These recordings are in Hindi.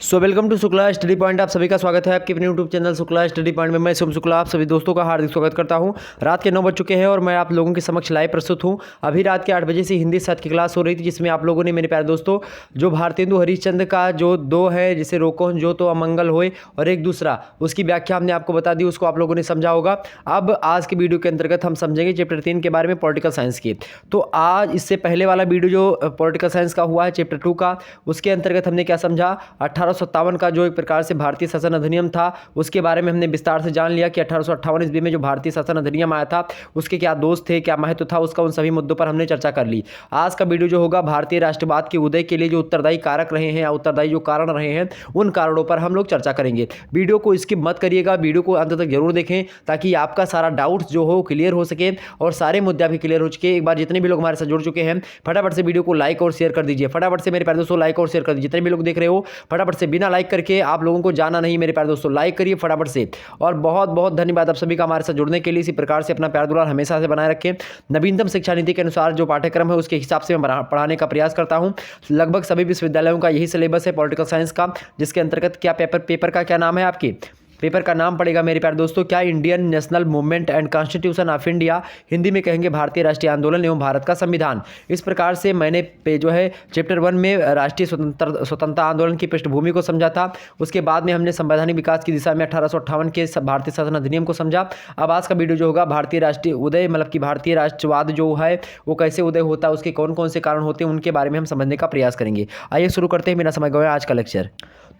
Welcome to Shukla study point. आप सभी का स्वागत है आपके अपने YouTube channel Shukla study point में। मैं सोम शुक्ला आप सभी दोस्तों का हार्दिक स्वागत करता हूं। रात के 9 बज चुके हैं और मैं आप लोगों के समक्ष लाइव प्रस्तुत हूं। अभी रात के 8 बजे से हिंदी साथ की क्लास हो रही थी, जिसमें आप लोगों ने मेरे प्यारे दोस्तों जो भारतेंदु हरिश्चंद्र का जो दो है, जिसे रोको जो तो अमंगल होए और एक दूसरा, उसकी व्याख्या हमने आपको बता दी, उसको आप लोगों ने समझा होगा। अब आज के वीडियो के अंतर्गत हम समझेंगे चैप्टर 3 के बारे में, पॉलिटिकल साइंस की। तो आज इससे पहले वाला वीडियो जो पॉलिटिकल साइंस का हुआ है चैप्टर 2 का, उसके अंतर्गत हमने क्या समझा, 1857 का जो एक प्रकार से भारतीय शासन अधिनियम था, उसके बारे में हमने विस्तार से जान लिया कि 1858 ईस्वी में जो भारतीय शासन अधिनियम आया था उसके क्या दोष थे, क्या महत्व था उसका, उन सभी मुद्दों पर हमने चर्चा कर ली। आज का वीडियो जो होगा भारतीय राष्ट्रवाद के उदय के लिए जो उत्तरदायी कारक रहे हैं या उत्तरदायी जो कारण रहे हैं, उन कारणों पर हम लोग चर्चा करेंगे। वीडियो को स्किप मत करिएगा, वीडियो को अंत तक जरूर देखें ताकि आपका सारा डाउट जो हो क्लियर हो सके और सारे मुद्दे भी क्लियर हो चुके। एक बार जितने भी लोग हमारे साथ जुड़ चुके हैं फटाफट से वीडियो को लाइक और शेयर कर दीजिए। फटाफट से मेरे प्यारे दोस्तों लाइक और शेयर कर दीजिए। जितने भी लोग देख रहे हो फटाफट से, बिना लाइक करके आप लोगों को जाना नहीं मेरे प्यारे दोस्तों, लाइक करिए फटाफट से। और बहुत बहुत धन्यवाद आप सभी का हमारे साथ जुड़ने के लिए। इसी प्रकार से अपना प्यार दुलार हमेशा से बनाए रखें। नवीनतम शिक्षा नीति के अनुसार जो पाठ्यक्रम है उसके हिसाब से मैं पढ़ाने का प्रयास करता हूं। लगभग सभी विश्वविद्यालयों का यही सिलेबस है पॉलिटिकल साइंस का, जिसके अंतर्गत क्या पेपर का क्या नाम है, आपकी पेपर का नाम पड़ेगा मेरे प्यारे दोस्तों क्या, Indian national movement and constitution of India, Hindi में कहेंगे भारतीय राष्ट्रीय आंदोलन एवं भारत का संविधान। इस प्रकार से मैंने जो है चैप्टर 1 में राष्ट्रीय स्वतंत्रता आंदोलन की पृष्ठभूमि को समझा था। उसके बाद में हमने संवैधानिक विकास की दिशा में 1858 के भारतीय शासन अधिनियम को समझा। अब आज का वीडियो जो होगा भारतीय राष्ट्रीय उदय, मतलब कि भारतीय राष्ट्रवाद जो है वो कैसे उदय होता है, उसके कौन कौन से कारण होते हैं, उनके बारे में हम समझने का प्रयास करेंगे। आइए शुरू करते हैं बिना समय गवाए आज का लेक्चर।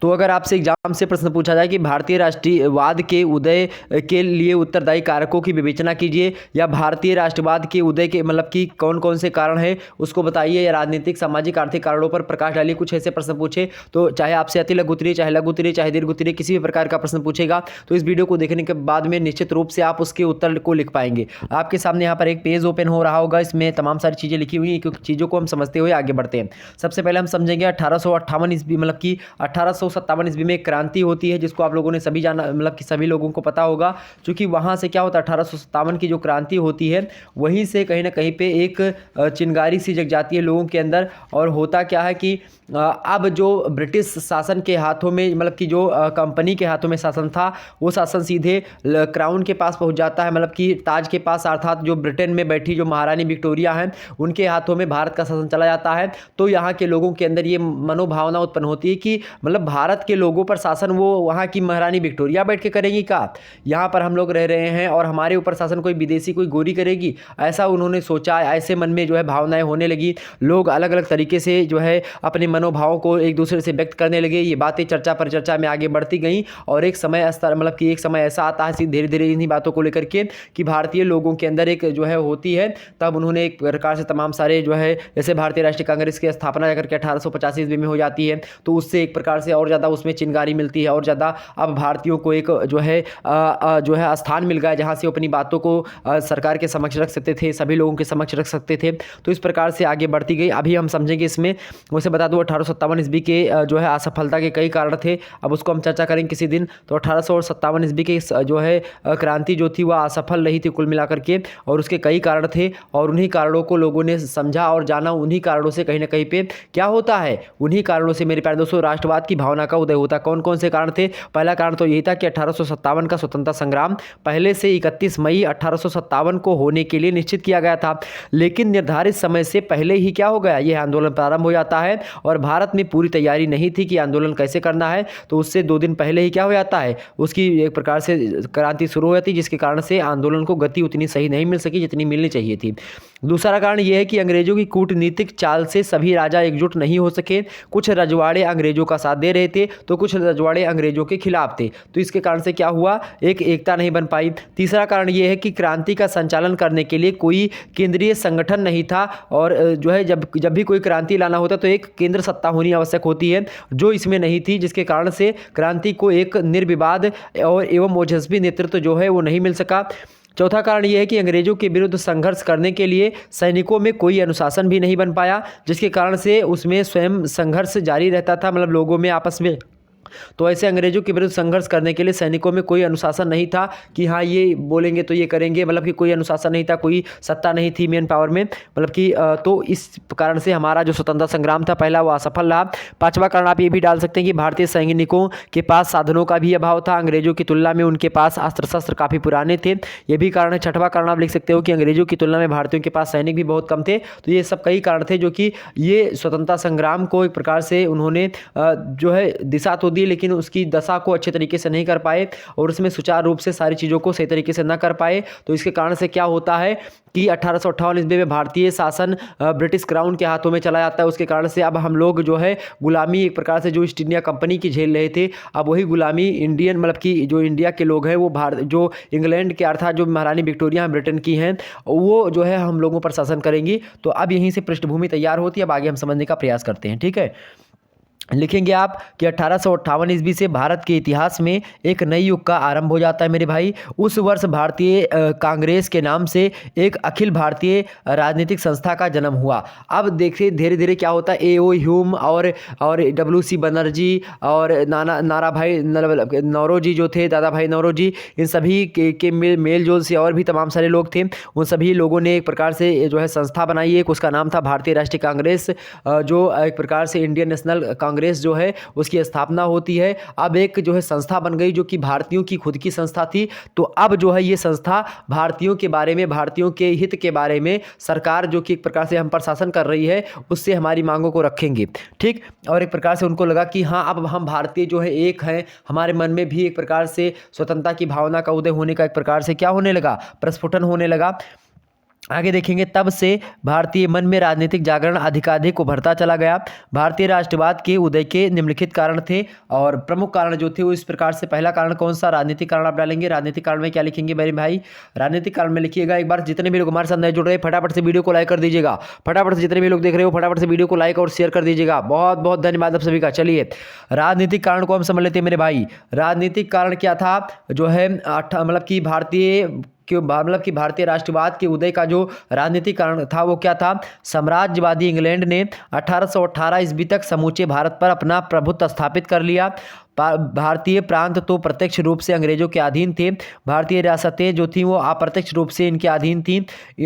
तो अगर आपसे एग्जाम से प्रश्न पूछा जाए कि भारतीय राष्ट्रवाद के उदय के लिए उत्तरदायी कारकों की विवेचना कीजिए, या भारतीय राष्ट्रवाद के उदय के मतलब कि कौन कौन से कारण हैं उसको बताइए, या राजनीतिक सामाजिक आर्थिक कारणों पर प्रकाश डालिए, कुछ ऐसे प्रश्न पूछे तो चाहे आपसे अति लघु उत्तरीय, चाहे लघु उत्तरीय, चाहे दीर्घ उत्तरीय, किसी भी प्रकार का प्रश्न पूछेगा तो इस वीडियो को देखने के बाद में निश्चित रूप से आप उसके उत्तर को लिख पाएंगे। आपके सामने यहाँ पर एक पेज ओपन हो रहा होगा, इसमें तमाम सारी चीज़ें लिखी हुई हैं, क्योंकि चीज़ों को हम समझते हुए आगे बढ़ते हैं। सबसे पहले हम समझेंगे 1858 ईस्वी, मतलब कि 1857 ईस्वी में क्रांति होती है, जिसको आप लोगों ने सभी जाना, मतलब कि सभी लोगों को पता होगा, क्योंकि वहां से क्या होता है 1857 की जो क्रांति होती है वहीं से कहीं ना कहीं पे एक चिंगारी सी जग जाती है लोगों के अंदर। और होता क्या है कि अब जो ब्रिटिश शासन के हाथों में, मतलब कि जो कंपनी के हाथों में शासन था, वो शासन सीधे क्राउन के पास पहुंच जाता है, मतलब कि ताज के पास, अर्थात जो ब्रिटेन में बैठी जो महारानी विक्टोरिया हैं उनके हाथों में भारत का शासन चला जाता है। तो यहाँ के लोगों के अंदर ये मनोभावना उत्पन्न होती है कि मतलब भारत के लोगों पर शासन वो वहाँ की महारानी विक्टोरिया बैठ के करेगी का, यहाँ पर हम लोग रह रहे हैं और हमारे ऊपर शासन कोई विदेशी कोई गोरी करेगी, ऐसा उन्होंने सोचा। ऐसे मन में जो है भावनाएं होने लगी, लोग अलग अलग तरीके से जो है अपने मनोभावों को एक दूसरे से व्यक्त करने लगे। ये बातें चर्चा पर चर्चा में आगे बढ़ती गई और एक समय मतलब कि एक समय ऐसा आता है धीरे धीरे इन्हीं बातों को लेकर के कि भारतीय लोगों के अंदर एक जो है होती है, तब उन्होंने एक प्रकार से तमाम सारे जो है, जैसे भारतीय राष्ट्रीय कांग्रेस की स्थापना करके 1885 ईस्वी में हो जाती है, तो उससे एक प्रकार से और ज़्यादा उसमें चिंगारी मिलती है और ज़्यादा अब भारतीयों को एक जो है स्थान मिल गया जहाँ से वो अपनी बातों को सरकार के समक्ष रख सकते थे, सभी लोगों के समक्ष रख सकते थे। तो इस प्रकार से आगे बढ़ती गई। अभी हम समझेंगे इसमें, वैसे बता दूं 1857 ईस्वी के जो है असफलता के कई कारण थे, अब उसको हम चर्चा करेंगे किसी दिन। तो 1857 ईस्वी के जो है क्रांति जो थी वह असफल रही थी कुल मिलाकर के, और उसके कई कारण थे और उन्हीं कारणों को लोगों ने समझा और जाना। उन्हीं कारणों से कहीं ना कहीं पे क्या होता है, उन्हीं कारणों से मेरे प्यारे दोस्तों राष्ट्रवाद की भावना का उदय होता। कौन कौन से कारण थे? पहला कारण तो यही था कि 1857 का स्वतंत्रता संग्राम पहले से 31 मई 1857 को होने के लिए निश्चित किया गया था, लेकिन निर्धारित समय से पहले ही क्या हो गया, यह आंदोलन प्रारंभ हो जाता है और भारत में पूरी तैयारी नहीं थी कि आंदोलन कैसे करना है, तो उससे 2 दिन पहले ही क्या हो जाता है, उसकी एक प्रकार से क्रांति शुरू हो जाती, जिसके कारण से आंदोलन को गति उतनी सही नहीं मिल सकी जितनी मिलनी चाहिए थी। दूसरा कारण यह है कि अंग्रेजों की कूटनीतिक चाल से सभी राजा एकजुट नहीं हो सके, कुछ रजवाड़े अंग्रेजों का साथ दे रहे थे तो कुछ रजवाड़े अंग्रेजों के खिलाफ थे, तो इसके कारण से क्या हुआ, एक एकता नहीं बन पाई। तीसरा कारण यह है कि क्रांति का संचालन करने के लिए कोई केंद्रीय संगठन नहीं था, और जो है जब भी कोई क्रांति लाना होता तो एक केंद्र सत्ता होनी आवश्यक होती है, जो इसमें नहीं थी, जिसके कारण से क्रांति को एक निर्विवाद और एवं ओजस्वी नेतृत्व जो है वो नहीं मिल सका। चौथा कारण यह है कि अंग्रेजों के विरुद्ध संघर्ष करने के लिए सैनिकों में कोई अनुशासन भी नहीं बन पाया, जिसके कारण से उसमें स्वयं संघर्ष जारी रहता था, मतलब लोगों में आपस में तो ऐसे अंग्रेजों के विरुद्ध संघर्ष करने के लिए सैनिकों में कोई अनुशासन नहीं था कि हाँ ये बोलेंगे तो ये करेंगे, मतलब कि कोई अनुशासन नहीं था, कोई सत्ता नहीं थी मैन पावर में, मतलब कि तो इस कारण से हमारा जो स्वतंत्रता संग्राम था पहला वो असफल रहा। पांचवा कारण आप ये भी डाल सकते हैं कि भारतीय सैनिकों के पास साधनों का भी अभाव था, अंग्रेजों की तुलना में उनके पास अस्त्र शस्त्र काफ़ी पुराने थे, ये भी कारण है। छठवां कारण आप लिख सकते हो कि अंग्रेजों की तुलना में भारतीयों के पास सैनिक भी बहुत कम थे। तो ये सब कई कारण थे जो कि ये स्वतंत्रता संग्राम को एक प्रकार से उन्होंने जो है दिशा तो दी, लेकिन उसकी दशा को अच्छे तरीके से नहीं कर पाए और उसमें सुचारू रूप से सारी चीज़ों को सही तरीके से न कर पाए। तो इसके कारण से क्या होता है कि 1858 ईस्वी में भारतीय शासन ब्रिटिश क्राउन के हाथों में चला जाता है। उसके कारण से अब हम लोग जो है गुलामी एक प्रकार से जो ईस्ट इंडिया कंपनी की झेल रहे थे, अब वही गुलामी इंडियन मतलब कि जो इंडिया के लोग हैं वो भारत जो इंग्लैंड के अर्थात जो महारानी विक्टोरिया हैं ब्रिटेन की हैं वो जो है हम लोगों पर शासन करेंगी। तो अब यहीं से पृष्ठभूमि तैयार होती है, अब आगे हम समझने का प्रयास करते हैं। ठीक है, लिखेंगे आप कि 1858 ईस्वी से भारत के इतिहास में एक नई युग का आरंभ हो जाता है मेरे भाई। उस वर्ष भारतीय कांग्रेस के नाम से एक अखिल भारतीय राजनीतिक संस्था का जन्म हुआ। अब देखिए धीरे धीरे क्या होता है, ए.ओ. ह्यूम और W.C. बनर्जी और नारा भाई नौरोजी जो थे, दादा भाई नौरोजी, इन सभी के मेल जोल से और भी तमाम सारे लोग थे। उन सभी लोगों ने एक प्रकार से जो है संस्था बनाई, एक उसका नाम था भारतीय राष्ट्रीय कांग्रेस, जो एक प्रकार से इंडियन नेशनल कांग्रेस जो है उसकी स्थापना होती है। अब एक जो है संस्था बन गई जो कि भारतीयों की खुद की संस्था थी। तो अब जो है ये संस्था भारतीयों के बारे में, भारतीयों के हित के बारे में सरकार जो कि एक प्रकार से हम पर शासन कर रही है उससे हमारी मांगों को रखेंगे। ठीक, और एक प्रकार से उनको लगा कि हाँ अब हम भारतीय जो है एक हैं, हमारे मन में भी एक प्रकार से स्वतंत्रता की भावना का उदय होने का एक प्रकार से क्या होने लगा, प्रस्फुटन होने लगा। आगे देखेंगे तब से भारतीय मन में राजनीतिक जागरण अधिकाधिक उभरता चला गया। भारतीय राष्ट्रवाद के उदय के निम्नलिखित कारण थे और प्रमुख कारण जो थे वो इस प्रकार से। पहला कारण कौन सा, राजनीतिक कारण आप डालेंगे। राजनीतिक कारण में क्या लिखेंगे मेरे भाई, राजनीतिक कारण में लिखिएगा। एक बार जितने भी लोग हमारे साथ नए जुड़ रहे हैं फटाफट से वीडियो को लाइक कर दीजिएगा, फटाफट से जितने भी लोग देख रहे हो फटाफट से वीडियो को लाइक और शेयर कर दीजिएगा। बहुत बहुत धन्यवाद आप सभी का। चलिए राजनीतिक कारण को हम समझ लेते हैं मेरे भाई। राजनीतिक कारण क्या था, जो है मतलब कि भारतीय राष्ट्रवाद के उदय का जो राजनीतिक कारण था वो क्या था, साम्राज्यवादी इंग्लैंड ने 1818 ईस्वी तक समूचे भारत पर अपना प्रभुत्व स्थापित कर लिया। भारतीय प्रांत तो प्रत्यक्ष रूप से अंग्रेजों के अधीन थे, भारतीय रियासतें जो थीं वो अप्रत्यक्ष रूप से इनके अधीन थीं।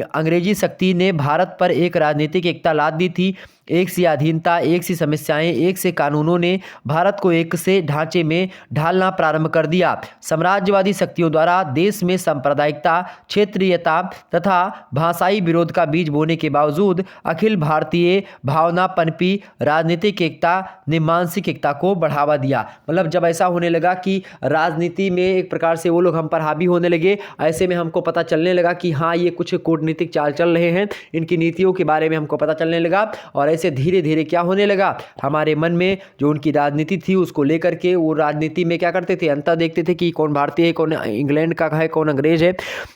अंग्रेजी शक्ति ने भारत पर एक राजनीतिक एकता लाद दी थी। एक सी अधीनता, एक सी समस्याएं, एक से कानूनों ने भारत को एक से ढांचे में ढालना प्रारंभ कर दिया। साम्राज्यवादी शक्तियों द्वारा देश में सांप्रदायिकता, क्षेत्रीयता तथा भाषाई विरोध का बीज बोने के बावजूद अखिल भारतीय भावना पनपी। राजनीतिक एकता ने मानसिक एकता को बढ़ावा दिया। मतलब जब ऐसा होने लगा कि राजनीति में एक प्रकार से वो लोग हम पर हावी होने लगे, ऐसे में हमको पता चलने लगा कि हाँ ये कुछ कूटनीतिक चाल चल रहे हैं, इनकी नीतियों के बारे में हमको पता चलने लगा। और ऐसे धीरे धीरे क्या होने लगा, हमारे मन में जो उनकी राजनीति थी उसको लेकर के वो राजनीति में क्या करते थे, अंतर देखते थे कि कौन भारतीय है, कौन इंग्लैंड का है, कौन अंग्रेज है।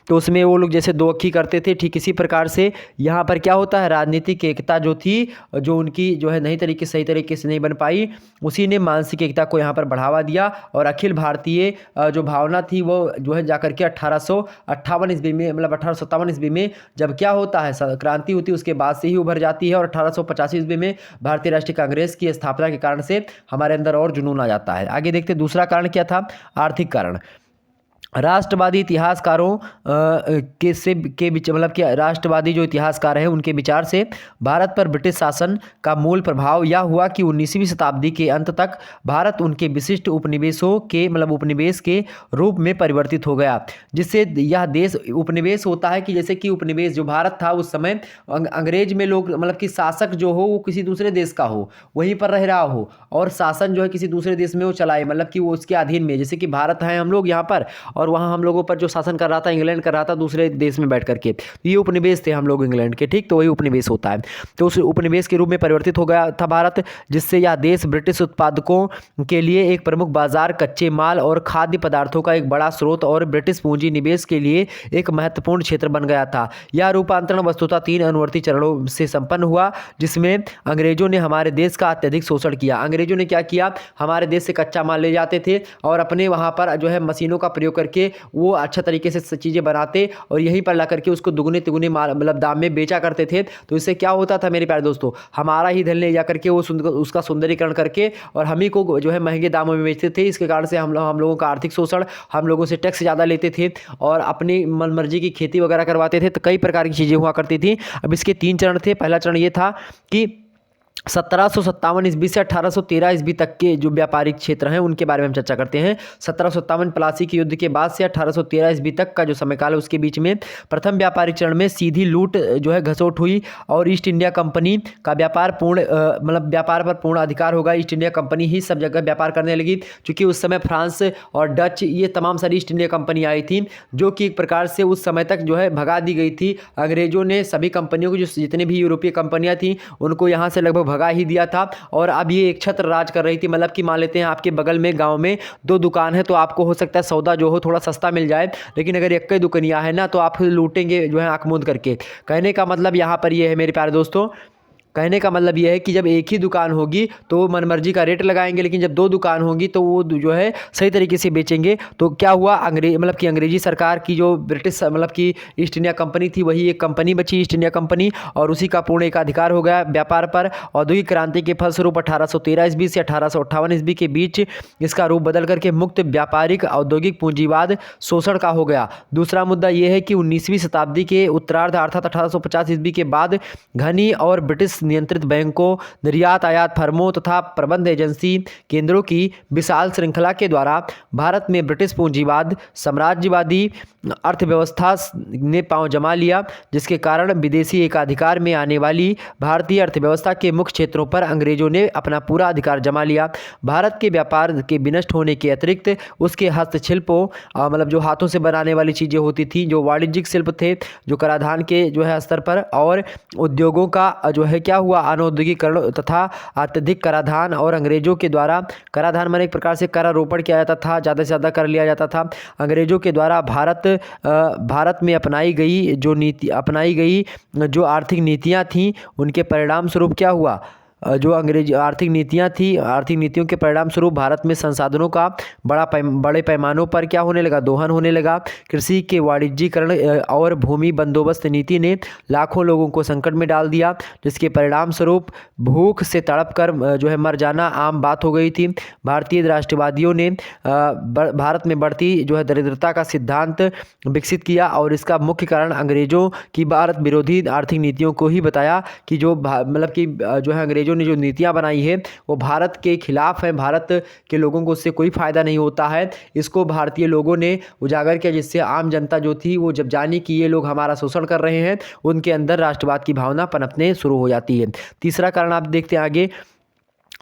तो उसमें वो लोग जैसे दो अक्खी करते थे, ठीक इसी प्रकार से यहाँ पर क्या होता है, राजनीतिक एकता जो थी, जो उनकी जो है सही तरीके से नहीं बन पाई, उसी ने मानसिक एकता को यहाँ पर बढ़ावा दिया। और अखिल भारतीय जो भावना थी वो जो है जाकर के 1858 ईस्वी में, मतलब 1857 ईस्वी में जब क्या होता है क्रांति होती है उसके बाद से ही उभर जाती है। और 1885 ईस्वी में भारतीय राष्ट्रीय कांग्रेस की स्थापना के कारण से हमारे अंदर और जुनून आ जाता है। आगे देखते दूसरा कारण क्या था, आर्थिक कारण। राष्ट्रवादी इतिहासकारों के बीच मतलब कि राष्ट्रवादी जो इतिहासकार हैं उनके विचार से भारत पर ब्रिटिश शासन का मूल प्रभाव यह हुआ कि 19वीं शताब्दी के अंत तक भारत उनके विशिष्ट उपनिवेशों के उपनिवेश के रूप में परिवर्तित हो गया। जिससे यह देश उपनिवेश होता है कि जैसे कि उपनिवेश जो भारत था उस समय अंग्रेज में लोग मतलब कि शासक जो हो वो किसी दूसरे देश का हो, वहीं पर रह रहा हो, और शासन जो है किसी दूसरे देश में वो चलाए, मतलब कि वो उसके अधीन में, जैसे कि भारत है हम लोग यहाँ पर और वहाँ हम लोगों पर जो शासन कर रहा था इंग्लैंड कर रहा था दूसरे देश में बैठ करके, ये उपनिवेश थे हम लोग इंग्लैंड के। ठीक, तो वही उपनिवेश होता है। तो उस उपनिवेश के रूप में परिवर्तित हो गया था भारत, जिससे यह देश ब्रिटिश उत्पादकों के लिए एक प्रमुख बाजार, कच्चे माल और खाद्य पदार्थों का एक बड़ा स्रोत और ब्रिटिश पूंजी निवेश के लिए एक महत्वपूर्ण क्षेत्र बन गया था। यह रूपांतरण वस्तुतः 3 अनुवर्ती चरणों से संपन्न हुआ, जिसमें अंग्रेजों ने हमारे देश का अत्यधिक शोषण किया। अंग्रेजों ने क्या किया, हमारे देश से कच्चा माल ले जाते थे और अपने वहाँ पर जो है मशीनों का प्रयोग करके वो अच्छा तरीके से चीज़ें बनाते और यहीं पर ला करके उसको दुगने तिगुने मतलब दाम में बेचा करते थे। तो इससे क्या होता था मेरे प्यारे दोस्तों, हमारा ही धन ले जा करके वो उसका सुंदरीकरण करके और हम ही को जो है महंगे दामों में बेचते थे। इसके कारण से हम लोगों का आर्थिक शोषण, हम लोगों से टैक्स ज़्यादा लेते थे और अपनी मनमर्जी की खेती वगैरह करवाते थे। तो कई प्रकार की चीज़ें हुआ करती थी। अब इसके 3 चरण थे। पहला चरण ये था कि 1757 ईस्वी से 1813 ईस्वी तक के जो व्यापारिक क्षेत्र हैं उनके बारे में हम चर्चा करते हैं। 1757 प्लासी के युद्ध के बाद से 1813 ईस्वी तक का जो समयकाल है उसके बीच में प्रथम व्यापारिक चरण में सीधी लूट जो है घसोट हुई और ईस्ट इंडिया कंपनी का व्यापार मतलब व्यापार पर पूर्ण अधिकार होगा। ईस्ट इंडिया कंपनी ही सब जगह व्यापार करने लगी, क्योंकि उस समय फ्रांस और डच ये तमाम सारी ईस्ट इंडिया कंपनी आई थी, जो कि एक प्रकार से उस समय तक जो है भगा दी गई थी। अंग्रेजों ने सभी कंपनियों को, जो जितने भी यूरोपीय कंपनियां थी, उनको यहाँ से लगभग भगा ही दिया था। और अब ये एक छत्र राज कर रही थी। मतलब कि मान लेते हैं आपके बगल में गांव में 2 दुकान है, तो आपको हो सकता है सौदा जो हो थोड़ा सस्ता मिल जाए, लेकिन अगर एक ही दुकानिया है ना, तो आप लूटेंगे जो है आंख मूंद करके। कहने का मतलब यहाँ पर ये है मेरे प्यारे दोस्तों, कहने का मतलब यह है कि जब एक ही दुकान होगी तो वो मनमर्जी का रेट लगाएंगे, लेकिन जब 2 दुकान होगी तो वो जो है सही तरीके से बेचेंगे। तो क्या हुआ, अंग्रेजी सरकार की जो ब्रिटिश मतलब की ईस्ट इंडिया कंपनी थी, वही एक कंपनी बची ईस्ट इंडिया कंपनी, और उसी का पूर्ण एकाधिकार हो गया व्यापार पर। औद्योगिक क्रांति के फलस्वरूप 1813 ईस्वी से 1858 ईस्वी के बीच इसका रूप बदल करके मुक्त व्यापारिक औद्योगिक पूंजीवाद शोषण का हो गया। दूसरा मुद्दा यह है कि 19वीं शताब्दी के उत्तरार्ध अर्थात 1850 ईस्वी के बाद घनी और ब्रिटिश नियंत्रित बैंकों, निर्यात आयात फर्मों तथा प्रबंध एजेंसी केंद्रों की विशाल श्रृंखला के द्वारा भारत में ब्रिटिश पूंजीवाद साम्राज्यवादी अर्थव्यवस्था ने पांव जमा लिया, जिसके कारण विदेशी एकाधिकार में आने वाली भारतीय अर्थव्यवस्था के मुख्य क्षेत्रों पर अंग्रेजों ने अपना पूरा अधिकार जमा लिया। भारत के व्यापार के विनष्ट होने के अतिरिक्त उसके हस्तशिल्पों मतलब जो हाथों से बनाने वाली चीज़ें होती थी, जो वाणिज्यिक शिल्प थे, जो कराधान के जो है स्तर पर, और उद्योगों का जो है क्या हुआ, अनौद्योगिकरण तथा अत्यधिक कराधान। और अंग्रेजों के द्वारा कराधान माने एक प्रकार से करारोपण किया जाता था, ज़्यादा से ज़्यादा कर लिया जाता था। अंग्रेजों के द्वारा भारत में अपनाई गई जो आर्थिक नीतियाँ थीं, उनके परिणाम स्वरूप क्या हुआ, जो अंग्रेजी आर्थिक नीतियों के परिणाम स्वरूप भारत में संसाधनों का बड़े पैमानों पर क्या होने लगा, दोहन होने लगा। कृषि के वाणिज्यीकरण और भूमि बंदोबस्त नीति ने लाखों लोगों को संकट में डाल दिया, जिसके परिणाम स्वरूप भूख से तड़प कर जो है मर जाना आम बात हो गई थी। भारतीय राष्ट्रवादियों ने भारत में बढ़ती जो है दरिद्रता का सिद्धांत विकसित किया, और इसका मुख्य कारण अंग्रेजों की भारत विरोधी आर्थिक नीतियों को ही बताया कि जो मतलब कि जो है अंग्रेजों ने जो नीतियां बनाई है वो भारत के खिलाफ है, भारत के लोगों को उससे कोई फायदा नहीं होता है। इसको भारतीय लोगों ने उजागर किया, जिससे आम जनता जो थी वो जब जानी कि ये लोग हमारा शोषण कर रहे हैं, उनके अंदर राष्ट्रवाद की भावना पनपने शुरू हो जाती है। तीसरा कारण आप देखते हैं आगे,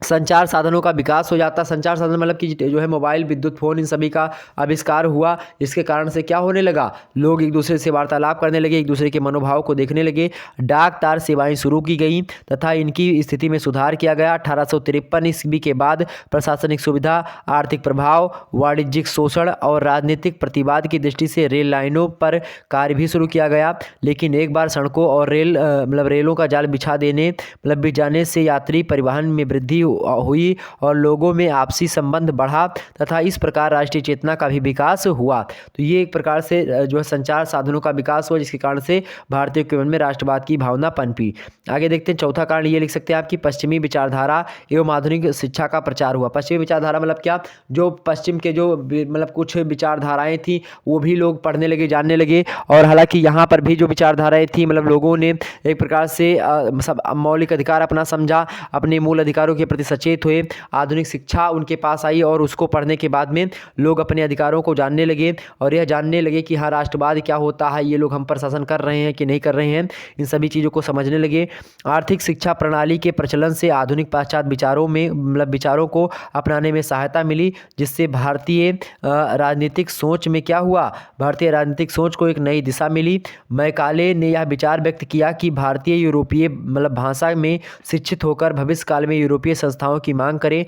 संचार साधनों का विकास हो जाता। संचार साधन मतलब कि जो है मोबाइल, विद्युत, फोन, इन सभी का आविष्कार हुआ। इसके कारण से क्या होने लगा, लोग एक दूसरे से वार्तालाप करने लगे, एक दूसरे के मनोभाव को देखने लगे। डाक तार सेवाएं शुरू की गई तथा इनकी स्थिति में सुधार किया गया। 1853 ईस्वी के बाद प्रशासनिक सुविधा, आर्थिक प्रभाव, वाणिज्यिक शोषण और राजनीतिक प्रतिवाद की दृष्टि से रेल लाइनों पर कार्य भी शुरू किया गया। लेकिन एक बार सड़कों और रेलों का जाल बिछ जाने से यात्री परिवहन में वृद्धि हुई और लोगों में आपसी संबंध बढ़ा तथा इस प्रकार राष्ट्रीय चेतना का भी विकास हुआ। तो ये एक प्रकार से जो है संचार साधनों का विकास हुआ, जिसके कारण से भारतीयों के मन में राष्ट्रवाद की भावना पनपी। आगे देखते हैं, चौथा कारण ये लिख सकते हैं आपकी पश्चिमी विचारधारा एवं आधुनिक शिक्षा का प्रचार हुआ। पश्चिमी विचारधारा मतलब क्या, जो पश्चिम के जो मतलब कुछ विचारधाराएं थी वो भी लोग पढ़ने लगे, जानने लगे। और हालांकि यहाँ पर भी जो विचारधाराएं थी, मतलब लोगों ने एक प्रकार से सब मौलिक अधिकार अपना समझा, अपने मूल अधिकारों के प्रति सचेत हुए। आधुनिक शिक्षा उनके पास आई और उसको पढ़ने के बाद में लोग अपने अधिकारों को जानने लगे और यह जानने लगे कि हाँ, राष्ट्रवाद क्या होता है, ये लोग हम पर शासन कर रहे हैं कि नहीं कर रहे हैं, इन सभी चीज़ों को समझने लगे। आर्थिक शिक्षा प्रणाली के प्रचलन से आधुनिक पाश्चात्य विचारों में मतलब विचारों को अपनाने में सहायता मिली, जिससे भारतीय राजनीतिक सोच में क्या हुआ, भारतीय राजनीतिक सोच को एक नई दिशा मिली। मैकाले ने यह विचार व्यक्त किया कि भारतीय यूरोपीय मतलब भाषा में शिक्षित होकर भविष्य काल में यूरोपीय संस्थाओं की मांग करें।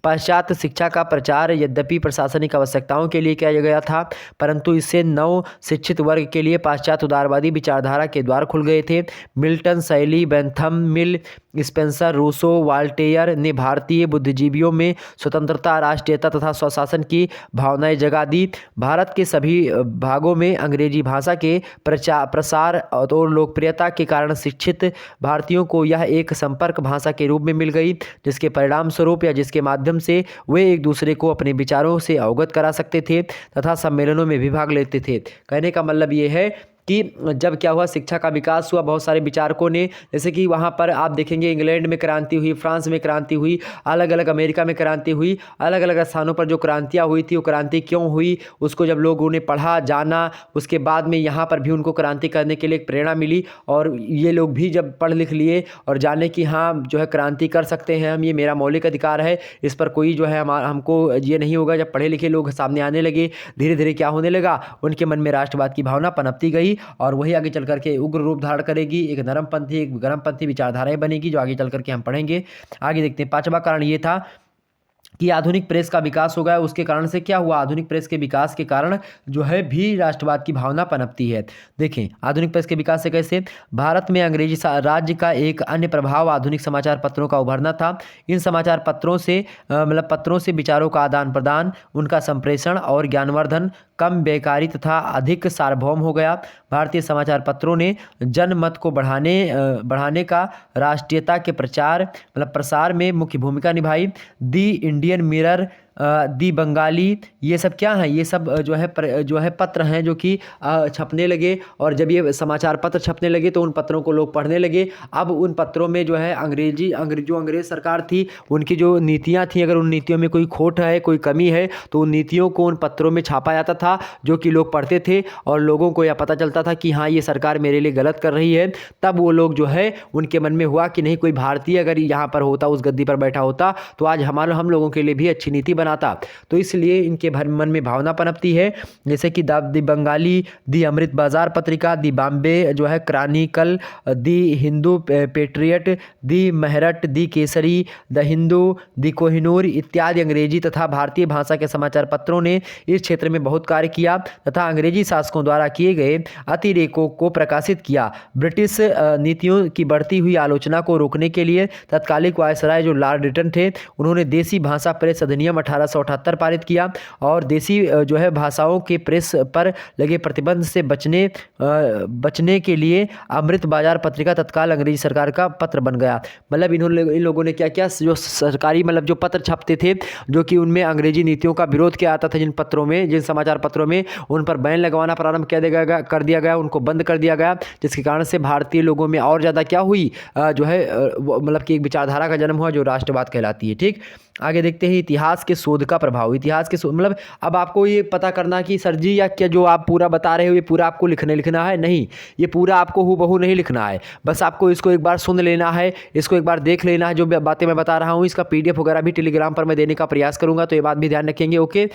पाश्चात्य शिक्षा का प्रचार यद्यपि प्रशासनिक आवश्यकताओं के लिए किया गया था, परंतु इससे नव शिक्षित वर्ग के लिए पाश्चात्य उदारवादी विचारधारा के द्वार खुल गए थे। मिल्टन, शैली, बेंथम, मिल, स्पेंसर, रूसो, वाल्टेयर ने भारतीय बुद्धिजीवियों में स्वतंत्रता, राष्ट्रीयता तथा स्वशासन की भावनाएं जगा दी। भारत के सभी भागों में अंग्रेजी भाषा के प्रसार और लोकप्रियता के कारण शिक्षित भारतीयों को यह एक संपर्क भाषा के रूप में मिल गई, जिसके परिणाम स्वरूप या जिसके माध्यम से वे एक दूसरे को अपने विचारों से अवगत करा सकते थे तथा सम्मेलनों में भी भाग लेते थे। कहने का मतलब ये है कि जब क्या हुआ, शिक्षा का विकास हुआ, बहुत सारे विचारकों ने, जैसे कि वहाँ पर आप देखेंगे इंग्लैंड में क्रांति हुई, फ्रांस में क्रांति हुई, अलग अलग अमेरिका में क्रांति हुई, अलग अलग स्थानों पर जो क्रांतियाँ हुई थी वो क्रांति क्यों हुई उसको जब लोगों ने पढ़ा, जाना, उसके बाद में यहाँ पर भी उनको क्रांति करने के लिए एक प्रेरणा मिली। और ये लोग भी जब पढ़ लिख लिए और जाने कि हाँ जो है क्रांति कर सकते हैं हम, ये मेरा मौलिक अधिकार है, इस पर कोई जो है हमको ये नहीं होगा। जब पढ़े लिखे लोग सामने आने लगे, धीरे धीरे क्या होने लगा, उनके मन में राष्ट्रवाद की भावना पनपती गई और वही आगे चल करके उग्र रूप धारण करेगी। एक नरमपंथी, एक गरमपंथी विचारधाराएं बनेगी, जो आगे चल करके हम पढ़ेंगे। आगे देखते हैं। पांचवा कारण ये था कि आधुनिक प्रेस का विकास हो गया। उसके कारण से क्या हुआ, आधुनिक प्रेस के विकास के कारण जो है भी राष्ट्रवाद की भावना पनपती है। देखें आधुनिक प्रेस के विकास से कैसे, भारत में अंग्रेजी राज्य का एक अन्य प्रभाव आधुनिक समाचार पत्रों का उभरना था। इन समाचार पत्रों से पत्रों से विचारों का आदान प्रदान, उनका संप्रेषण और ज्ञानवर्धन कम बेकारी तथा अधिक सार्वभौम हो गया। भारतीय समाचार पत्रों ने जनमत को बढ़ाने का राष्ट्रीयता के प्रसार में मुख्य भूमिका निभाई। दी इंडियन मिरर, दी बंगाली, ये सब क्या हैं, ये सब जो है पत्र हैं जो कि छपने लगे। और जब ये समाचार पत्र छपने लगे तो उन पत्रों को लोग पढ़ने लगे। अब उन पत्रों में जो है अंग्रेज सरकार थी, उनकी जो नीतियां थी, अगर उन नीतियों में कोई खोट है, कोई कमी है, तो उन नीतियों को उन पत्रों में छापा जाता था, जो कि लोग पढ़ते थे और लोगों को यह पता चलता था कि हाँ ये सरकार मेरे लिए गलत कर रही है। तब वो लोग जो है उनके मन में हुआ कि नहीं, कोई भारतीय अगर यहाँ पर होता, उस गद्दी पर बैठा होता, तो आज हम लोगों के लिए भी अच्छी नीति बनाता। तो इसलिए इनके मन में भावना पनपती है। जैसे कि दी बंगाली, दी अमृत बाजार पत्रिका, दी बॉम्बे जो है chronicle, the Hindu Patriot, the Mahratta, the Kesari, the Hindu, the Kohinoor इत्यादि अंग्रेजी तथा भारतीय भाषा के समाचार पत्रों ने इस क्षेत्र में बहुत कार्य किया तथा अंग्रेजी शासकों द्वारा किए गए अतिरेकों को प्रकाशित किया। ब्रिटिश नीतियों की बढ़ती हुई आलोचना को रोकने के लिए तत्कालिक वायसराय जो लॉर्ड रिटन थे, उन्होंने देसी भाषा प्रेस अधिनियम 1878 पारित किया और देसी जो है भाषाओं के प्रेस पर लगे प्रतिबंध से बचने के लिए अमृत बाजार पत्रिका तत्काल अंग्रेजी सरकार का पत्र बन गया। मतलब इन लोगों ने क्या किया, जो सरकारी जो पत्र छपते थे, जो कि उनमें अंग्रेजी नीतियों का विरोध किया आता था, जिन समाचार पत्रों में, उन पर बैन लगवाना प्रारंभ कर दिया गया, उनको बंद कर दिया गया, जिसके कारण से भारतीय लोगों में और ज़्यादा क्या हुई, जो है कि एक विचारधारा का जन्म हुआ जो राष्ट्रवाद कहलाती है। ठीक, आगे देखते हैं इतिहास के शोध का प्रभाव। इतिहास के अब आपको ये पता करना कि सर जी या क्या जो आप पूरा बता रहे हो ये पूरा आपको लिखना है, नहीं, ये पूरा आपको हूबहू नहीं लिखना है, बस आपको इसको एक बार सुन लेना है, इसको एक बार देख लेना है। जो बातें मैं बता रहा हूँ इसका PDF वगैरह भी टेलीग्राम पर मैं देने का प्रयास करूँगा, तो ये बात भी ध्यान रखेंगे। ओके,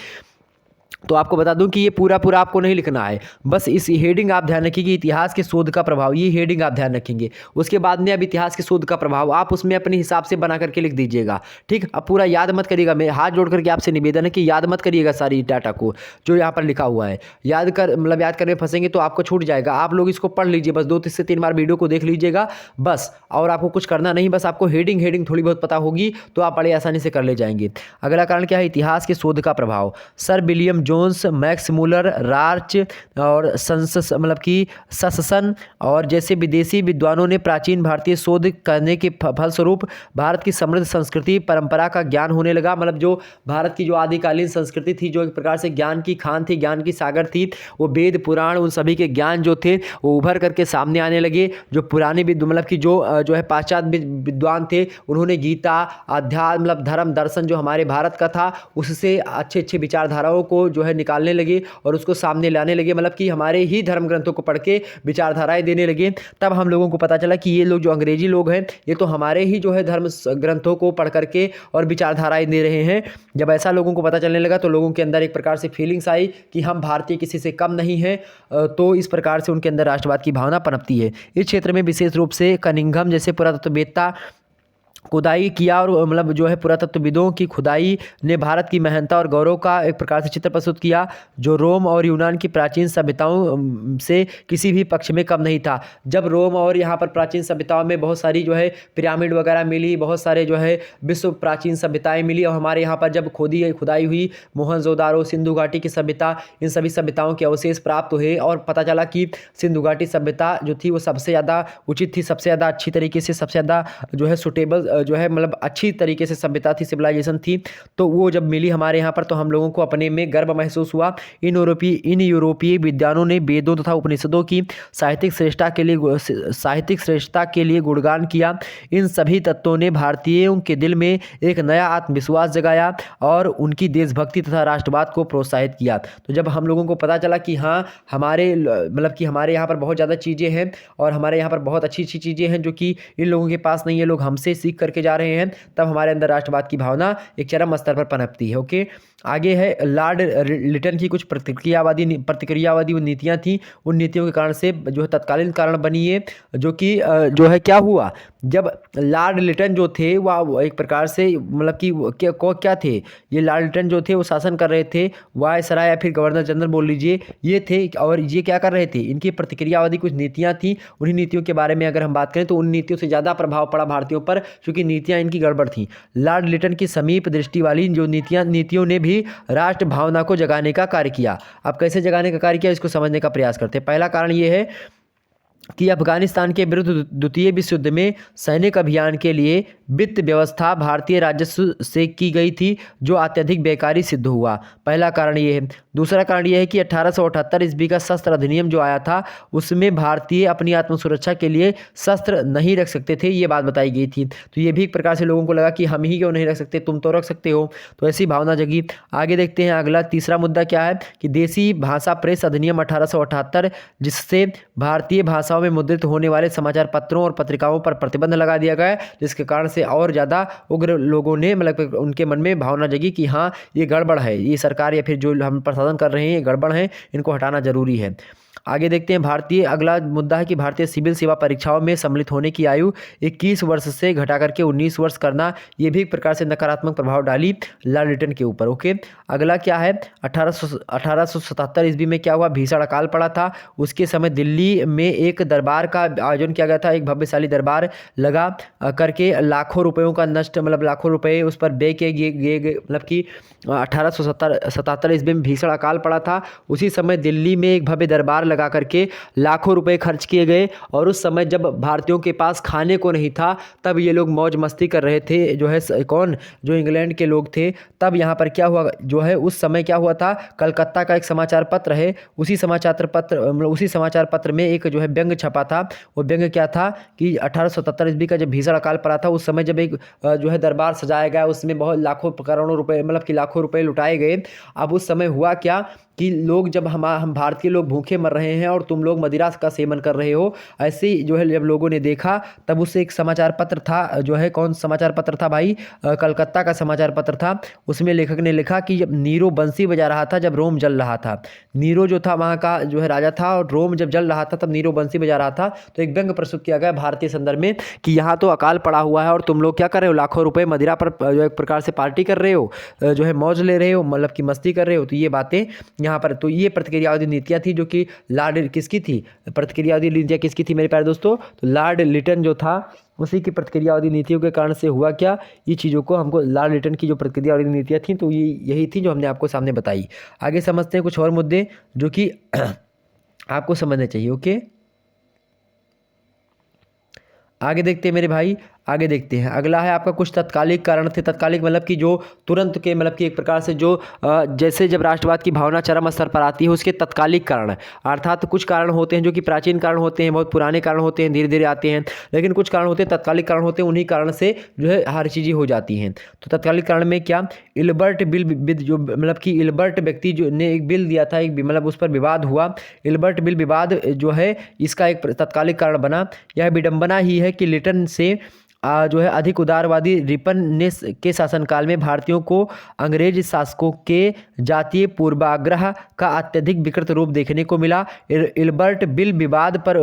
तो आपको बता दूं कि ये पूरा आपको नहीं लिखना है, बस इस हेडिंग आप ध्यान रखिए कि इतिहास के शोध का प्रभाव, ये हेडिंग आप ध्यान रखेंगे। उसके बाद में अब इतिहास के शोध का प्रभाव आप उसमें अपने हिसाब से बना करके लिख दीजिएगा। ठीक, अब पूरा याद मत करिएगा, मैं हाथ जोड़ करके आपसे निवेदन है कि याद मत करिएगा सारी डाटा को जो यहाँ पर लिखा हुआ है। याद करने फंसेंगे तो आपको छूट जाएगा। आप लोग इसको पढ़ लीजिए, बस 2 से 3 बार वीडियो को देख लीजिएगा बस, और आपको कुछ करना नहीं, बस आपको हेडिंग थोड़ी बहुत पता होगी तो आप बड़े आसानी से कर ले जाएंगे। अगला कारण क्या है, इतिहास के शोध का प्रभाव। Sir William Jones, Max Muller, रार्च और ससन और जैसे विदेशी विद्वानों ने प्राचीन भारतीय शोध करने के फलस्वरूप भारत की समृद्ध संस्कृति परंपरा का ज्ञान होने लगा। जो भारत की जो आदिकालीन संस्कृति थी, जो एक प्रकार से ज्ञान की खान थी, ज्ञान की सागर थी, वो वेद पुराण उन सभी के ज्ञान जो थे वो उभर करके सामने आने लगे। जो पुराने जो है पाश्चात्य विद्वान थे, उन्होंने गीता, अध्यात्म धर्म दर्शन जो हमारे भारत का था, उससे अच्छे विचारधाराओं को जो है निकालने लगे और उसको सामने लाने लगे। कि हमारे ही धर्म ग्रंथों को पढ़ के विचारधाराएं देने लगे। तब हम लोगों को पता चला कि ये लोग जो अंग्रेजी लोग हैं, ये तो हमारे ही जो है धर्म ग्रंथों को पढ़ करके और विचारधाराएं दे रहे हैं। जब ऐसा लोगों को पता चलने लगा तो लोगों के अंदर एक प्रकार से फीलिंग्स आई कि हम भारतीय किसी से कम नहीं हैं, तो इस प्रकार से उनके अंदर राष्ट्रवाद की भावना पनपती है। इस क्षेत्र में विशेष रूप से कनिंघम जैसे पुरातत्ववेत्ता खुदाई किया और मतलब जो है पुरातत्वविदों की खुदाई ने भारत की महानता और गौरव का एक प्रकार से चित्र प्रस्तुत किया, जो रोम और यूनान की प्राचीन सभ्यताओं से किसी भी पक्ष में कम नहीं था। जब रोम और यहाँ पर प्राचीन सभ्यताओं में बहुत सारी जो है पिरामिड वगैरह मिली, बहुत सारे जो है विश्व प्राचीन सभ्यताएं मिली, और हमारे यहाँ पर जब खुदाई हुई मोहनजोदारो, सिंधु घाटी की सभ्यता, इन सभी सभ्यताओं के अवशेष प्राप्त हुए और पता चला कि सिंधु घाटी सभ्यता जो थी वो सबसे ज़्यादा उचित थी, सबसे ज़्यादा अच्छी तरीके से, सबसे ज़्यादा जो है सुटेबल जो है मतलब अच्छी तरीके से सभ्यता थी, सिविलाइजेशन थी। तो वो जब मिली हमारे यहाँ पर तो हम लोगों को अपने में गर्व महसूस हुआ। इन यूरोपीय विद्वानों ने वेदों तथा उपनिषदों की साहित्यिक श्रेष्ठता के लिए गुणगान किया। इन सभी तत्वों ने भारतीयों के दिल में एक नया आत्मविश्वास जगाया और उनकी देशभक्ति तथा राष्ट्रवाद को प्रोत्साहित किया। तो जब हम लोगों को पता चला कि हाँ हमारे मतलब कि हमारे यहाँ पर बहुत ज़्यादा चीज़ें हैं और हमारे यहाँ पर बहुत अच्छी अच्छी चीज़ें हैं जो कि इन लोगों के पास नहीं है, लोग हमसे सीख करके जा रहे हैं, तब हमारे अंदर राष्ट्रवाद की भावना एक चरम स्तर पर पनपती है। ओके, आगे है लॉर्ड लिटन की कुछ प्रतिक्रियावादी नीतियां थी। उन नीतियों के कारण से जो है तत्कालीन कारण बनी है, जो कि जो है क्या हुआ, जब लॉर्ड लिटन जो थे वह एक प्रकार से मतलब कि क्या थे, ये लॉर्ड लिटन जो थे वो शासन कर रहे थे, वायसराय या फिर गवर्नर जनरल बोल लीजिए, ये थे। और ये क्या कर रहे थे, इनकी प्रतिक्रियावादी कुछ नीतियां थी। उन्हीं नीतियों के बारे में अगर हम बात करें तो उन नीतियों से ज़्यादा प्रभाव पड़ा भारतीयों पर, क्योंकि नीतियां इनकी गड़बड़ थी। लॉर्ड लिटन की समीप दृष्टि वाली जो नीतियों ने भी राष्ट्र भावना को जगाने का कार्य किया। अब कैसे जगाने का कार्य किया, इसको समझने का प्रयास करते हैं। पहला कारण ये है कि अफगानिस्तान के विरुद्ध द्वितीय विश्व युद्ध में सैनिक अभियान के लिए वित्त व्यवस्था भारतीय राजस्व से की गई थी, जो अत्यधिक बेकारी सिद्ध हुआ। पहला कारण ये है। दूसरा कारण ये है कि 1878 ईस्वी का शस्त्र अधिनियम जो आया था, उसमें भारतीय अपनी आत्मसुरक्षा के लिए शस्त्र नहीं रख सकते थे, ये बात बताई गई थी। तो ये भी एक प्रकार से लोगों को लगा कि हम ही क्यों नहीं रख सकते, तुम तो रख सकते हो, तो ऐसी भावना जगी। आगे देखते हैं अगला तीसरा मुद्दा क्या है कि देसी भाषा प्रेस अधिनियम 1878, जिससे भारतीय भाषाओं में मुद्रित होने वाले समाचार पत्रों और पत्रिकाओं पर प्रतिबंध लगा दिया गया, जिसके कारण से और ज़्यादा उग्र लोगों ने मतलब उनके मन में भावना जगी कि हाँ ये गड़बड़ है, ये सरकार या फिर जो हम प्रशासन कर रहे हैं ये गड़बड़ है, इनको हटाना जरूरी है। आगे देखते हैं भारतीय अगला मुद्दा है कि भारतीय सिविल सेवा परीक्षाओं में सम्मिलित होने की आयु 21 वर्ष से घटा करके 19 वर्ष करना, ये भी एक प्रकार से नकारात्मक प्रभाव डाली लॉर्ड लिटन के ऊपर। ओके, अगला क्या है, 1877 ईस्वी में क्या हुआ, भीषण अकाल पड़ा था। उसके समय दिल्ली में एक दरबार का आयोजन किया गया था, एक भव्यशाली दरबार लगा करके लाखों रुपयों का नष्ट मतलब लाखों रुपये उस पर व्यय किए गए मतलब कि 1877 ईस्वी में भीषण अकाल पड़ा था। उसी समय दिल्ली में एक भव्य दरबार लगा करके लाखों रुपए खर्च किए गए, और उस समय जब भारतीयों के पास खाने को नहीं था तब ये लोग मौज मस्ती कर रहे थे, जो है कौन, जो इंग्लैंड के लोग थे। तब यहाँ पर क्या हुआ, जो है उस समय क्या हुआ था, कलकत्ता का एक समाचार पत्र है, उसी समाचार पत्र में एक जो है व्यंग छपा था। वो व्यंग क्या था कि 1877 ईस्वी का जब भीषण अकाल पड़ा था, उस समय जब एक जो है दरबार सजाया गया, उसमें बहुत लाखों करोड़ों रुपए मतलब कि लाखों रुपए लुटाए गए। अब उस समय हुआ क्या कि लोग जब हम भारतीय लोग भूखे मर रहे हैं और तुम लोग मदिरा का सेवन कर रहे हो, ऐसे ही जो है जब लोगों ने देखा, तब उससे एक समाचार पत्र था, जो है कौन समाचार पत्र था भाई, कलकत्ता का समाचार पत्र था। उसमें लेखक ने लिखा कि जब नीरो बंसी बजा रहा था, जब रोम जल रहा था, नीरो जो था वहाँ का जो है राजा था, और रोम जब जल रहा था तब नीरो बंसी बजा रहा था। तो एक व्यंग प्रस्तुत किया गया भारतीय संदर्भ में कि यहाँ तो अकाल पड़ा हुआ है और तुम लोग क्या कर रहे हो, लाखों रुपए मदिरा पर जो एक प्रकार से पार्टी कर रहे हो, जो है मौज ले रहे हो, मतलब कि मस्ती कर रहे हो। तो ये बातें यहाँ पर, तो ये प्रतिक्रियावादी नीतियाँ थी जो कि लॉर्ड किसकी थी, प्रतिक्रियावादी नीतियाँ किसकी थी मेरे प्यारे दोस्तों, तो लॉर्ड लिटन जो था उसी की प्रतिक्रियावादी नीतियों के कारण से हुआ क्या, ये चीज़ों को हमको लॉर्ड लिटन की जो प्रतिक्रियावादी नीतियाँ थी तो ये यही थी जो हमने आपको सामने बताई। आगे समझते हैं कुछ और मुद्दे जो कि आपको समझने चाहिए। ओके, आगे देखते हैं मेरे भाई, आगे देखते हैं। अगला है आपका कुछ तत्कालिक कारण थे। तत्कालिक मतलब कि जो तुरंत के मतलब कि एक प्रकार से जो जैसे जब राष्ट्रवाद की भावना चरम स्तर पर आती है उसके तत्कालिक कारण, अर्थात कुछ कारण होते हैं जो कि प्राचीन कारण होते हैं, बहुत पुराने कारण होते हैं, धीरे धीरे आते हैं, लेकिन कुछ कारण होते हैं तत्कालिक कारण होते हैं, उन्हीं कारण से जो है हर चीज़ें हो जाती हैं। तो तत्कालिक कारण में क्या, इल्बर्ट बिल जो मतलब कि इल्बर्ट व्यक्ति जो ने एक बिल दिया था, एक मतलब उस पर विवाद हुआ, इल्बर्ट बिल विवाद जो है इसका एक तत्कालिक कारण बना। यह विडंबना ही है कि लिटन से जो है अधिक उदारवादी रिपन ने के शासनकाल में भारतीयों को अंग्रेज शासकों के जातीय पूर्वाग्रह का अत्यधिक विकृत रूप देखने को मिला। इल्बर्ट बिल विवाद पर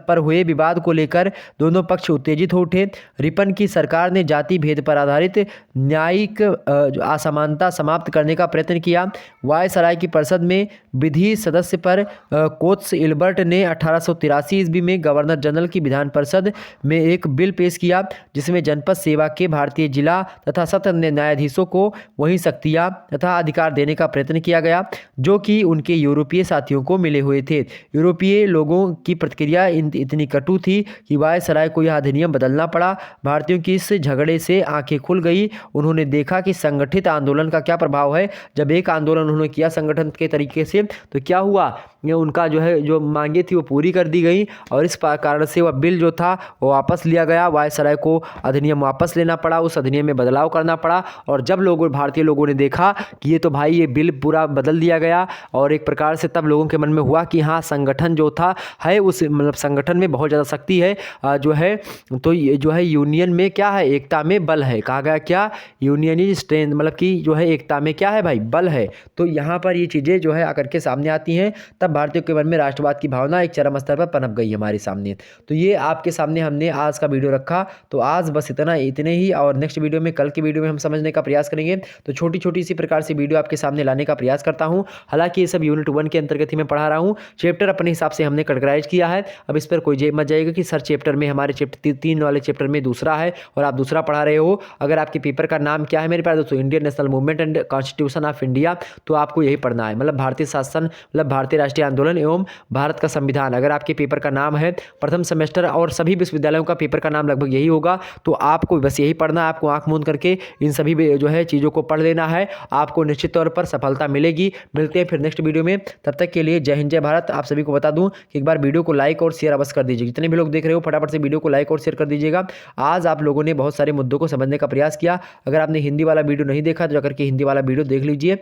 पर हुए विवाद को लेकर दोनों पक्ष उत्तेजित हो उठे। रिपन की सरकार ने जाति भेद पर आधारित न्यायिक असमानता समाप्त करने का प्रयत्न किया। वायसराय की परिषद में विधि सदस्य पर कोत्स इल्बर्ट ने 1883 ईस्वी में गवर्नर जनरल की विधान परिषद में एक बिल पेश किया, जिसमें जनपद सेवा के भारतीय जिला तथा सत्र न्यायाधीशों को वही शक्तियां तथा अधिकार देने का प्रयत्न किया गया जो कि उनके यूरोपीय साथियों को मिले हुए थे। यूरोपीय लोगों की प्रतिक्रिया इतनी कटु थी कि वायसराय को यह अधिनियम बदलना पड़ा। भारतीयों की इस झगड़े से आंखें खुल गई। उन्होंने देखा कि संगठित आंदोलन का क्या प्रभाव है। जब एक आंदोलन उन्होंने किया संगठन के तरीके से, तो क्या हुआ, ये उनका जो मांगे थी वो पूरी कर दी गई और इस कारण से वह बिल जो था वो वापस लिया गया। वायसराय को अधिनियम वापस लेना पड़ा, उस अधिनियम में बदलाव करना पड़ा। और जब भारतीय लोगों ने देखा कि ये तो भाई ये बिल पूरा बदल दिया गया, और एक प्रकार से तब लोगों के मन में हुआ कि हाँ, संगठन जो था है उस संगठन में बहुत ज़्यादा शक्ति है जो है, तो ये जो है यूनियन में क्या है, एकता में बल है। कहा गया क्या, यूनियन इज स्ट्रेंथ, कि जो है एकता में क्या है भाई, बल है। तो यहाँ पर ये चीज़ें जो है आकर के सामने आती हैं। तब भारतीयों के मन में राष्ट्रवाद की भावना एक चरम स्तर पर पनप गई हमारे सामने। तो ये आपके सामने हमने आज का वीडियो रखा। तो आज बस इतने ही, और नेक्स्ट वीडियो में, कल की वीडियो में हम समझने का प्रयास करेंगे। तो छोटी छोटी सी प्रकार से वीडियो आपके सामने लाने का प्रयास करता हूँ। हालांकि ये सब यूनिट 1 के अंतर्गत ही मैं पढ़ा रहा हूँ। चैप्टर अपने हिसाब से हमने कैटेगराइज किया है। अब इस पर कोई मत जाएगा कि सर चैप्टर में हमारे चैप्टर 3 वाले चैप्टर में दूसरा है और आप दूसरा पढ़ा रहे हो। अगर आपके पेपर का नाम क्या है मेरे पास दोस्तों, Indian national movement and constitution of India, तो आपको यही पढ़ना है। भारतीय शासन, भारतीय राष्ट्रीय आंदोलन एवं भारत का संविधान। अगर आपके पेपर का नाम है प्रथम सेमेस्टर, और सभी विश्वविद्यालयों का पेपर का नाम लगभग यही होगा, तो आपको बस यही पढ़ना है। आपको आंख मूंद करके इन सभी जो है चीज़ों को पढ़ लेना है। आपको निश्चित तौर पर सफलता मिलेगी। मिलते हैं फिर नेक्स्ट वीडियो में। तब तक के लिए जय हिंद जय भारत। आप सभी को बता दूं कि एक बार वीडियो को लाइक और शेयर अवश्य कर दीजिए। जितने भी लोग देख रहे हो फटाफट से वीडियो को लाइक और शेयर कर दीजिएगा। आज आप लोगों ने बहुत सारे मुद्दों को समझने का प्रयास किया। अगर आपने हिंदी वाला वीडियो नहीं देखा तो जाकर के हिंदी वाला वीडियो देख लीजिए,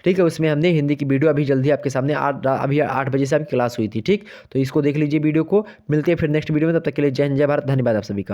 ठीक है। उसमें हमने हिंदी की वीडियो अभी जल्दी आपके सामने अभी 8 बजे से आपकी क्लास हुई थी, ठीक। तो इसको देख लीजिए वीडियो को। मिलते हैं फिर नेक्स्ट वीडियो में। तब तक के लिए जय हिंद जय भारत। धन्यवाद आप सभी का।